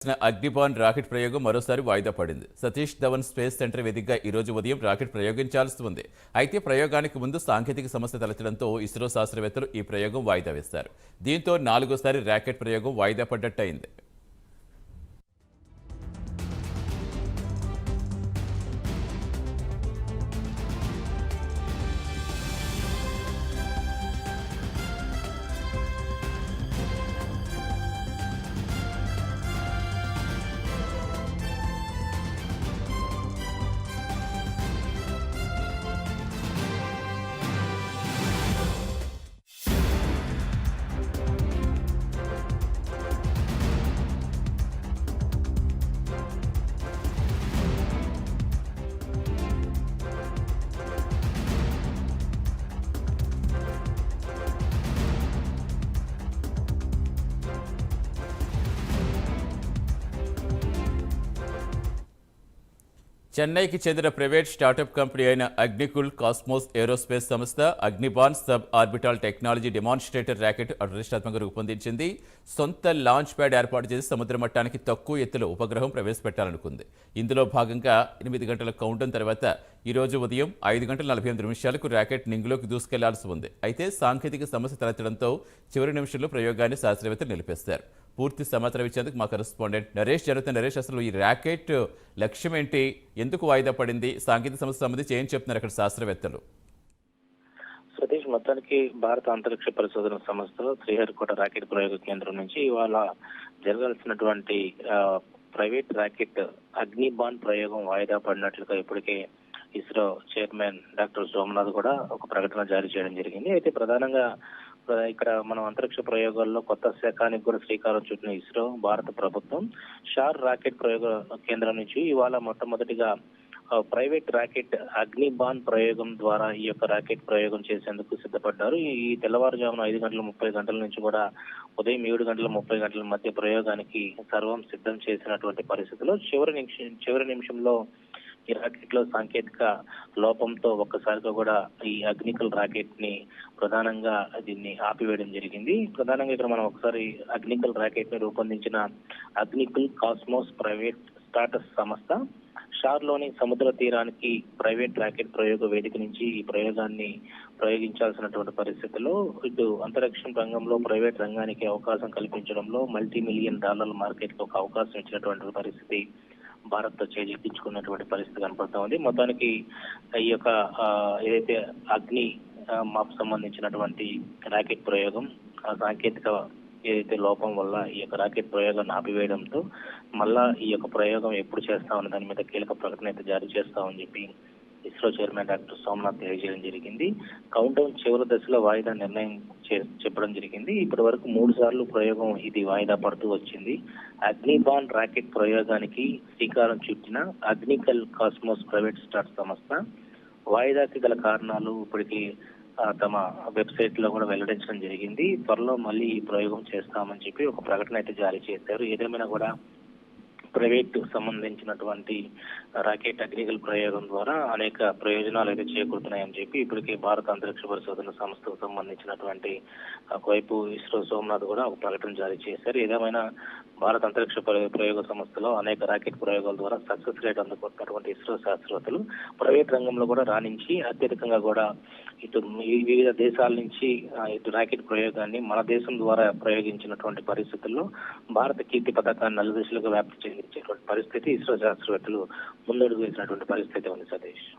Agnibaan rocket ప్రయోగం మరోసారి వాయిదా పడింది. సతీష్ ధవన్ స్పేస్ సెంటర్ వేదికగా ఈ రోజు ఉదయం రాకెట్ ప్రయోగించాల్సి ఉంది. అయితే ప్రయోగానికి ముందు సాంకేతిక సమస్య తలెత్తడంతో ఇస్రో శాస్త్రవేత్తలు ఈ ప్రయోగం వాయిదా వేశారు. దీంతో 4వ రాకెట్ ప్రయోగం వాయిదా పడ్డట్టయింది. చెన్నైకి చెందిన ప్రైవేట్ స్టార్టప్ కంపెనీ అయిన అగ్నికుల్ కాస్మోస్ ఏరోస్పేస్ సంస్థ Agnibaan sub orbital technology demonstrator rocket ప్రతిష్టాత్మకంగా రూపొందించింది. సొంత లాంచ్ ప్యాడ్ ఏర్పాటు చేసి సముద్ర మట్టానికి తక్కువ ఎత్తులో ఉపగ్రహం ప్రవేశపెట్టాలనుకుంది. ఇందులో భాగంగా 8 గంటల కౌంటౌన్ తర్వాత ఈ రోజు ఉదయం 5:48 రాకెట్ నింగిలోకి దూసుకెళ్లాల్సి ఉంది. అయితే సాంకేతిక సమస్య తలెత్తడంతో చివరి నిమిషంలో ప్రయోగాన్ని శాస్త్రవేత్తలు నిలిపేశారు. పూర్తి సమాచారం ఇచ్చేందుకు మా కరెస్పాండెంట్ నరేష్ నరేష్, అసలు ఈ రాకెట్ లక్ష్యం ఏంటి, ఎందుకు వాయిదా పడింది, సాంకేతిక సమస్య సంబంధించి ఏం చెప్తున్నారు అక్కడ శాస్త్రవేత్తలు? సతీష్, మొత్తానికి భారత అంతరిక్ష పరిశోధన సంస్థలో శ్రీహరికోట రాకెట్ ప్రయోగ కేంద్రం నుంచి ఇవాళ జరగాల్సినటువంటి ప్రైవేట్ రాకెట్ అగ్నిబాన్ ప్రయోగం వాయిదా పడినట్లుగా ఇప్పటికే ఇస్రో చైర్మన్ డాక్టర్ సోమనాథ్ కూడా ఒక ప్రకటన జారీ చేయడం జరిగింది. అయితే ప్రధానంగా ఇక్కడ మనం అంతరిక్ష ప్రయోగాల్లో కొత్త శకానికి కూడా శ్రీకారం చుట్టిన ఇస్రో భారత ప్రభుత్వం షార్ రాకెట్ ప్రయోగ కేంద్రం నుంచి ఇవాళ మొట్టమొదటిగా ప్రైవేట్ రాకెట్ అగ్నిబాన్ ప్రయోగం ద్వారా ఈ యొక్క రాకెట్ ప్రయోగం చేసేందుకు సిద్ధపడ్డారు. ఈ తెల్లవారుజామున 5:30 నుంచి కూడా ఉదయం 7:30 మధ్య ప్రయోగానికి సర్వం సిద్ధం చేసినటువంటి పరిస్థితుల్లో చివరి నిమిషంలో ఈ రాకెట్ లో సాంకేతిక లోపంతో ఒక్కసారిగా కూడా ఈ అగ్నికల్ రాకెట్ ని ప్రధానంగా దీన్ని ఆపివేయడం జరిగింది. ప్రధానంగా ఇక్కడ మనం ఒకసారి అగ్నికల్ రాకెట్ ని రూపొందించిన అగ్నికల్ కాస్మోస్ ప్రైవేట్ స్టార్టప్ సంస్థ షార్లోని సముద్ర తీరానికి ప్రైవేట్ రాకెట్ ప్రయోగ వేదిక నుంచి ఈ ప్రయోగాన్ని ప్రయోగించాల్సినటువంటి పరిస్థితుల్లో ఇటు అంతరిక్ష రంగంలో ప్రైవేట్ రంగానికి అవకాశం కల్పించడంలో $multi-million మార్కెట్ కు ఒక అవకాశం ఇచ్చినటువంటి పరిస్థితి భారత్ తో చేజిక్కించుకున్నటువంటి పరిస్థితి కనపడతా ఉంది. మొత్తానికి ఈ యొక్క ఏదైతే అగ్ని మాప్ సంబంధించినటువంటి రాకెట్ ప్రయోగం సాంకేతిక ఏదైతే లోపం వల్ల ఈ యొక్క రాకెట్ ప్రయోగాన్ని ఆపివేయడంతో మళ్ళా ఈ యొక్క ప్రయోగం ఎప్పుడు చేస్తామని దాని మీద కీలక ప్రకటన అయితే జారీ చేస్తామని చెప్పి ఇస్రో చైర్మన్ డాక్టర్ సోమనాథ్ తెలియజేయడం జరిగింది. కౌంటౌన్ చివరి దశలో వాయిదా నిర్ణయం చెప్పడం జరిగింది. ఇప్పటి వరకు 3 సార్లు ప్రయోగం ఇది వాయిదా పడుతూ వచ్చింది. అగ్నిబాన్ రాకెట్ ప్రయోగానికి శ్రీకారం చుట్టిన అగ్నికల్ కాస్మోస్ ప్రైవేట్ స్టార్ట్ సంస్థ వాయిదాకి గల కారణాలు ఇప్పటికీ తమ వెబ్సైట్ లో కూడా వెల్లడించడం జరిగింది. త్వరలో మళ్ళీ ఈ ప్రయోగం చేస్తామని చెప్పి ఒక ప్రకటన అయితే జారీ చేశారు. ఏదేమైనా కూడా ప్రైవేట్ సంబంధించినటువంటి రాకెట్ అగ్నికల్ ప్రయోగం ద్వారా అనేక ప్రయోజనాలు అయితే చేకూరుతున్నాయని చెప్పి ఇప్పటికే భారత అంతరిక్ష పరిశోధన సంస్థకు సంబంధించినటువంటి ఒకవైపు ఇస్రో సోమనాథ్ కూడా ఒక ప్రకటన జారీ చేశారు. ఏదేమైనా భారత అంతరిక్ష ప్రయోగ సంస్థలో అనేక రాకెట్ ప్రయోగాల ద్వారా సక్సెస్ రేట్ అందుకుంటున్నటువంటి ఇస్రో శాస్త్రవేత్తలు ప్రైవేట్ రంగంలో కూడా రాణించి అత్యధికంగా కూడా ఇటు వివిధ దేశాల నుంచి ఇటు రాకెట్ ప్రయోగాన్ని మన దేశం ద్వారా ప్రయోగించినటువంటి పరిస్థితుల్లో భారత కీర్తి పథకాన్ని నలుదిశలుగా వ్యాప్తి చెందించేటువంటి పరిస్థితి ఇస్రో శాస్త్రవేత్తలు ముందడుగు వేసినటువంటి పరిస్థితి ఉంది. సతీష్.